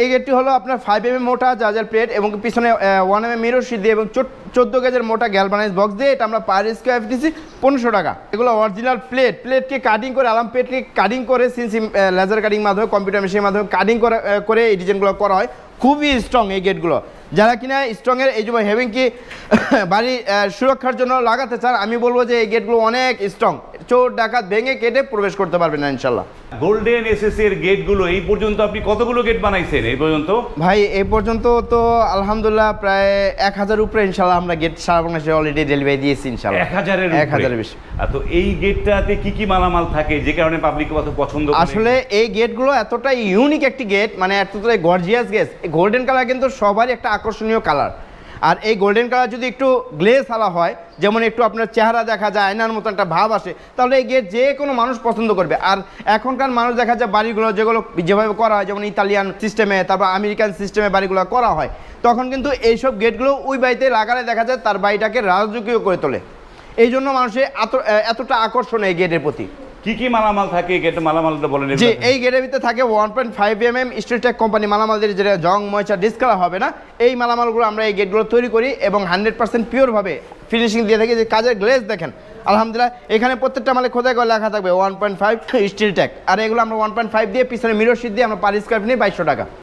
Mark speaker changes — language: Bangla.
Speaker 1: এই গেটটি হলো আপনার 5 mm মোটা জাজার প্লেট এবং পিছনে 1 mm মিরর শীট দিয়ে এবং 14 গেজের মোটা গ্যালভানাইজ বক্স দিয়ে এটা আমরা পার স্কয়ার ফিট 1500 টাকা। এগুলো অরিজিনাল প্লেটকে কাটিং করে আলাম প্লেটকে কাটিং করে সিনসি লেজার কাটিং মাধ্যমে কম্পিউটার মেশিনের মাধ্যমে কাটিং করে এই ডিজাইনগুলো করা হয়। খুবই স্ট্রং এই গেটগুলো, যারা কিনা স্ট্রংয়ের এই যে হেভিং কি বাড়ি সুরক্ষার জন্য লাগাতে চান, আমি বলবো যে এই গেটগুলো অনেক স্ট্রং, চোর ডাকাত ভেঙে কেটে প্রবেশ করতে পারবেন না ইনশাল্লাহ।
Speaker 2: গোল্ডেন এসএস এর গেটগুলো এই পর্যন্ত আপনি কতগুলো গেট বানাইছেন এই পর্যন্ত?
Speaker 1: ভাই এই পর্যন্ত তো আলহামদুলিল্লাহ প্রায় 1000 উপরে ইনশাল্লাহ আমরা গেট সারা বাংলাদেশে অলরেডি ডেলিভারি দিয়েছি ইনশাল্লাহ।
Speaker 2: 1000-এর বেশি। তো এই গেটটাতে কি কি মালামাল থাকে যে কারণে পাবলিক কত পছন্দ করে?
Speaker 1: আসলে এই গেটগুলো এতটাই ইউনিক একটি গেট, মানে এতটাই গর্জিয়াস গেট। গোল্ডেন কালার কিন্তু সবারই একটা আকর্ষণীয় কালার, আর এই গোল্ডেন কালার যদি একটু গ্লেজ আলা হয়, যেমন একটু আপনার চেহারা দেখা যায় আয়নার মতো একটা ভাব আসে, তাহলে এই গেট যে কোনো মানুষ পছন্দ করবে। আর এখনকার মানুষ দেখা যায় বাড়িগুলো যেগুলো যেভাবে করা হয়, যেমন ইতালিয়ান সিস্টেমে তারপর আমেরিকান সিস্টেমে বাড়িগুলো করা হয়, তখন কিন্তু এইসব গেটগুলো ওই বাড়িতে লাগালে দেখা যায় তার বাড়িটাকে রাজকীয় করে তোলে। এই জন্য মানুষের এতটা আকর্ষণ এই গেটের প্রতি।
Speaker 2: কি কি মালামাল থাকে গেটে? মালামালটা বলেন।
Speaker 1: যে এই গেটের ভিতরে থাকে 1.5 mm স্টিলটেক কোম্পানি মালামালদের, যেটা জং ময়চা ডিসকালার হবে না, এই মালামালগুলো আমরা এই গেটগুলো তৈরি করি এবং 100% পিওরভাবে ফিনিশিং দিয়ে থাকি। যে কাজের গ্লেজ দেখেন আলহামদুলিল্লাহ, এখানে প্রত্যেকটা মালে খোদাই করে লেখা থাকবে 1.5 স্টিলটেক, আর এগুলো আমরা 1.5 দিয়ে পিছনে মিরর শীট দিয়ে আমরা পার স্কয়ার ফিট 2200 টাকা।